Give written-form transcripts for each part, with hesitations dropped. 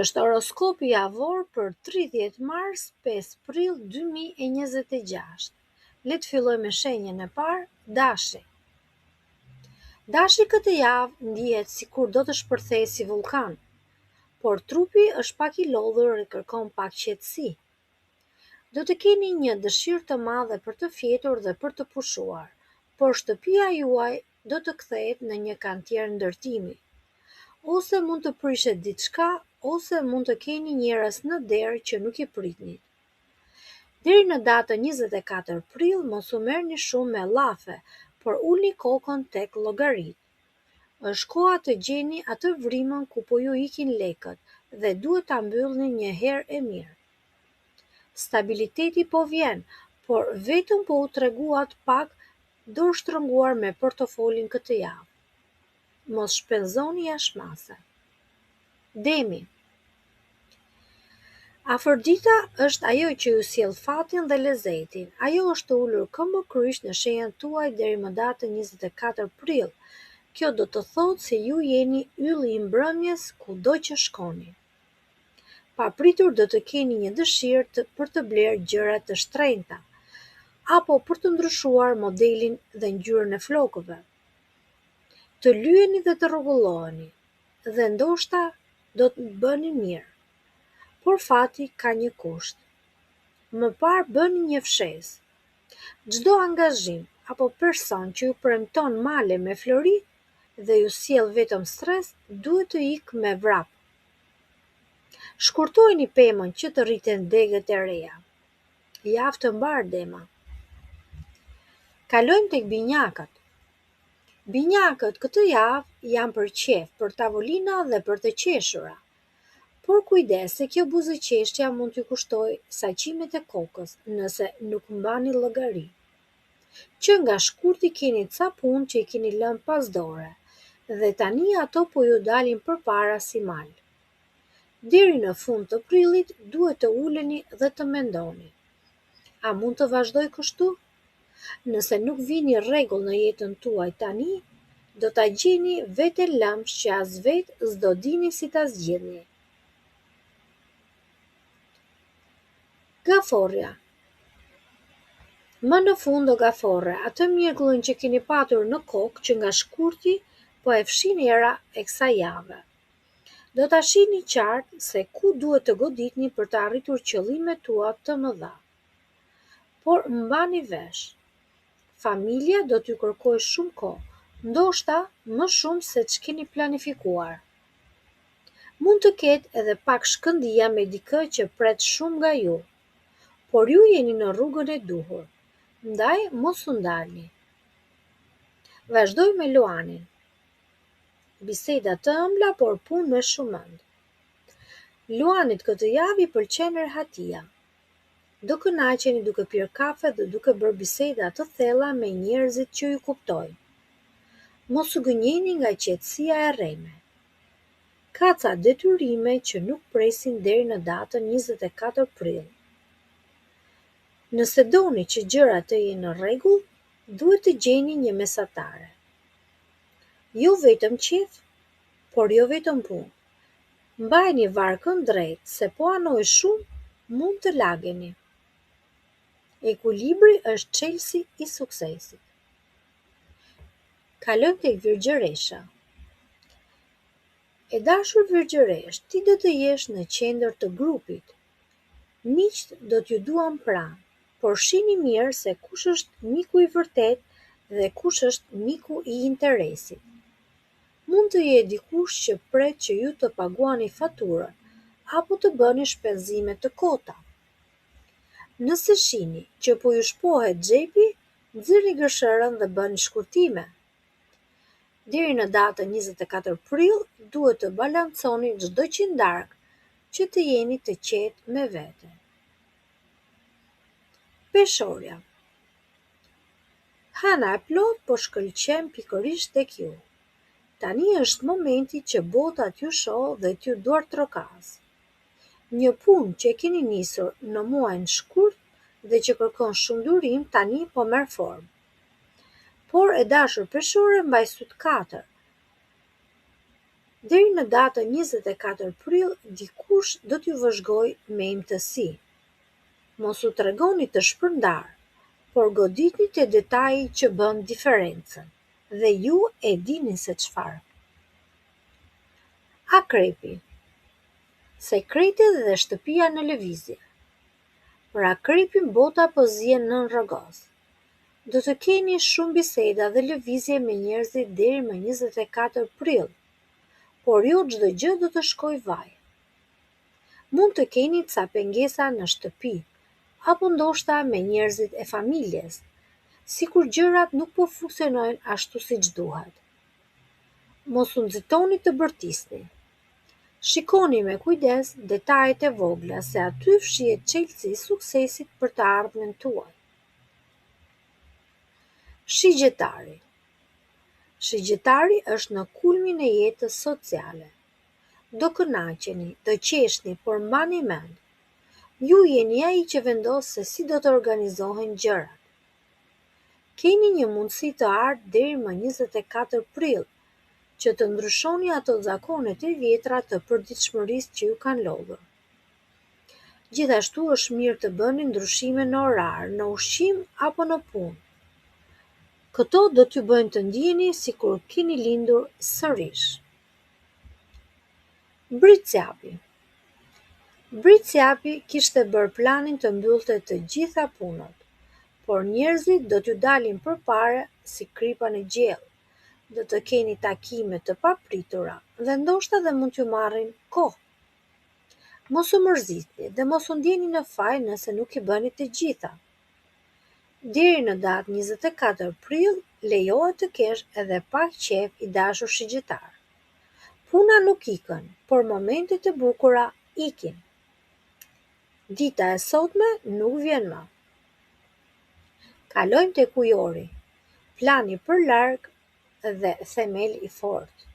është horoskopi javor për 30 mars 5 prill 2026. Le të fillojmë me shenjën e parë, Dashi. Dashi këtë javë ndihet sikur do të shpërthejë si vulkan, por trupi është pak i lodhur dhe kërkon pak qetësi. Do të keni një dëshirë të madhe për të fjetur dhe për të pushuar, por shtëpia juaj do të kthehet në një kantier ndërtimi. Ose mund të prishet diçka, ose mund të keni njerëz në derë që nuk i pritni. Deri në datën 24 prill mos u merrni shumë me llafe, por ulni kokën tek llogaritë. Është koha të gjeni atë vrimën ku po ju ikin lekët dhe duhet ta mbyllni një herë e mirë. Stabiliteti po vjen, por vetëm po u treguat pak dorështrënguar me portofolin këtë javë. Mos shpenzoni jashmase. Demi. Afrodita është ajo që ju sjell fatin dhe lezetin. Ajo është ulur këmbëkryq në shenjën tuaj deri më datën 24 prill. Kjo do të thotë se ju jeni ylli i mbrëmjes kudo që shkoni. Papritur do të keni një dëshirë për të blerë gjëra të shtrenjta, apo për të ndryshuar modelin dhe ngjyrën e flokëve. Të lyheni dhe të rregulloheni, dhe ndoshta do të bëni mirë. Por fati ka një kusht. Më parë bëni një fshesë. Çdo angazhim apo person që ju premton male me flori dhe ju sjell vetëm stres, duhet të ikë me vrap. Shkurtojini pemën që të rriten degët e reja. Javë të mbarë dema. Kalojmë tek binjakët. Binjakët këtë javë janë për qef, për tavolina dhe për të qeshura. Por kujdes se kjo buzëqeshtja mund t'ju kushtoj saqimet e kokës nëse nuk mbani llogari. Që nga shkurti keni ca punë që i keni lënë pas dore, dhe tani ato po ju dalin përpara si mal. Deri në fund të prillit duhet të uleni dhe të mendoni. A mund të vazhdoj kështu? Nëse nuk vini rregull në jetën tuaj tani, do ta gjeni veten lëmsh që as vetë s'do dini si ta zgjidhni. Gaforja. Më në fund o gaforre, atë mjegullin që keni patur në kokë që nga shkurti po e fshin era e kësaj jave. Do ta shihni qartë se ku duhet të goditni për të arritur qëllimet tuaja të mëdha. Por mbani vesh. Familja do t'ju kërkojë shumë kohë, ndoshta më shumë se ç'keni planifikuar. Mund të ketë edhe pak shkëndija me dikë që pret shumë nga ju, por ju jeni në rrugën e duhur, ndaj mos u ndalni. Vazhdoj me Luanin. Biseda të ëmbla, por punë me shumë mend. Luanit këtë javë i pëlqen rehatia. Do kënaqeni duke pirë kafe dhe duke bërë biseda të thella me njerëzit që ju kuptojnë. Mos u gënjeni nga qetësia e rreme. Ka ca detyrime që nuk presin deri në datën 24 prill. Nëse doni që gjërat të jenë në rregull, duhet të gjeni një mesatare. Jo vetëm qef, por jo vetëm punë. Mbajini varkën drejt, se po anoj shumë mund të lageni. Ekuilibri është çelësi i suksesit. Kalojmë tek Virgjëresha. E dashur Virgjëresh, ti do të jesh në qendër të grupit. Miqt do t'ju duan pranë, por shihni mirë se kush është miku i vërtet dhe kush është miku i interesit. Mund të jetë dikush që pret që ju të paguani faturën, apo të bëni shpenzime të kota. Nëse shihni që po ju shpohet xhepi, nxirni gërshërën dhe bëni shkurtime. Deri në datën 24 prill duhet të balanconi çdo qindark që të jeni të qetë me vete. Peshorja. Hana e plot po shkëlqen pikërisht tek ju. Tani është momenti që bota t'ju shohë dhe t'ju duartrokas. Një punë që e keni nisur në muajin shkurt dhe që kërkon shumë durim tani po merr formë. Por e dashur peshore mbaj syt katër. Deri në datën 24 prill, dikush do t'ju vëzhgojë me imtësi. Mos u tregoni të shpërndar, por goditni te detaji që bën diferencën, dhe ju e dini se çfarë. Akrepi. Sekretet dhe shtëpia në lëvizje. Për akrepin bota po zihen nën rrogoz. Do të keni shumë biseda dhe lëvizje me njerëzit deri më 24 prill, por jo çdo gjë do të shkojë vaj. Mund të keni ca pengesa në shtëpi, apo ndoshta me njerëzit e familjes, sikur gjërat nuk po funksionojnë ashtu siç duhet. Mos u nxitoni të bërtisni. Shikoni me kujdes detajet e vogla, se aty fshihet çelësi i suksesit për të ardhmen tuaj. Shigjetari. Shigjetari është në kulmin e jetës sociale. Do kënaqeni, do qeshni, por mbani mend. Ju jeni ai që vendos se si do të organizohen gjërat. Keni një mundësi të ardhë deri më 24 prill, që të ndryshoni ato zakonet e vjetra të përditshmërisë që ju kanë lodhur. Gjithashtu është mirë të bëni ndryshime në orar, në ushqim apo në punë. Këto do t'ju bëjnë të ndiheni sikur keni lindur sërish. Britsjapi. Britsjapi kishte bërë planin të mbyllte të gjitha punët, por njerëzit do t'ju dalin përpara si kripa në gjell. Do të keni takime të papritura dhe ndoshta dhe mund t'ju marrin kohë. Mos u mërzitni dhe mos u ndjeni në faj nëse nuk i bëni të gjitha. Deri në datë 24 prill lejohet të kesh edhe pak qejf i dashur shigjetar. Puna nuk ikën, por momentet e bukura ikin. Dita e sotme nuk vjen më. Kalojmë tek ujori. Plani për larg dhe themel i fortë.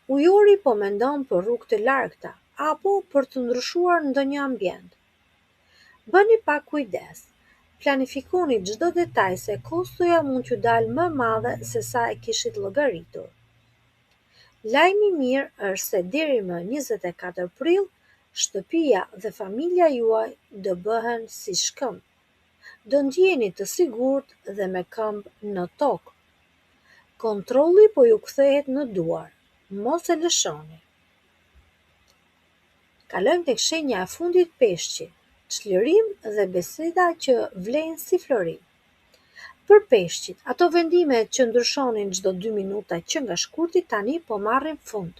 Ujori po mendon për rrugë të largta apo për të ndryshuar ndonjë ambient. Bëni pak kujdes. Planifikoni çdo detaj, se kostoja mund t'ju dalë më madhe se sa e kishit llogaritur. Lajmi i mirë është se deri më 24 prill, shtëpia dhe familja juaj do bëhen si shkëmbë. Do ndjeheni të sigurt dhe me këmbë në tokë. Kontrolli po ju kthehet në duar, mos e lëshoni. Kalojmë tek shenja e fundit, peshqi, çlirim dhe biseda që vlen si flori. Për peshqit, ato vendimet që ndryshonin çdo 2 minuta që nga shkurti tani po marrin fund.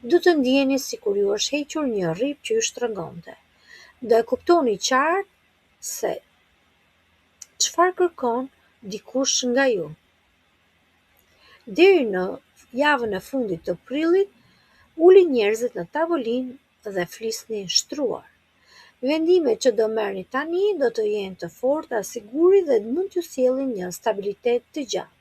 Do të ndjeni sikur ju është hequr një rrip që ju shtrëngonte. Do e kuptoni qartë se çfarë kërkon dikush nga ju. Deri në javën e fundit të prillit, uli njerëzit në tavolinë dhe flisni shtruar. Vendimet që do merrni tani do të jenë të forta, siguri dhe mund t'ju sjellin një stabilitet të gjatë.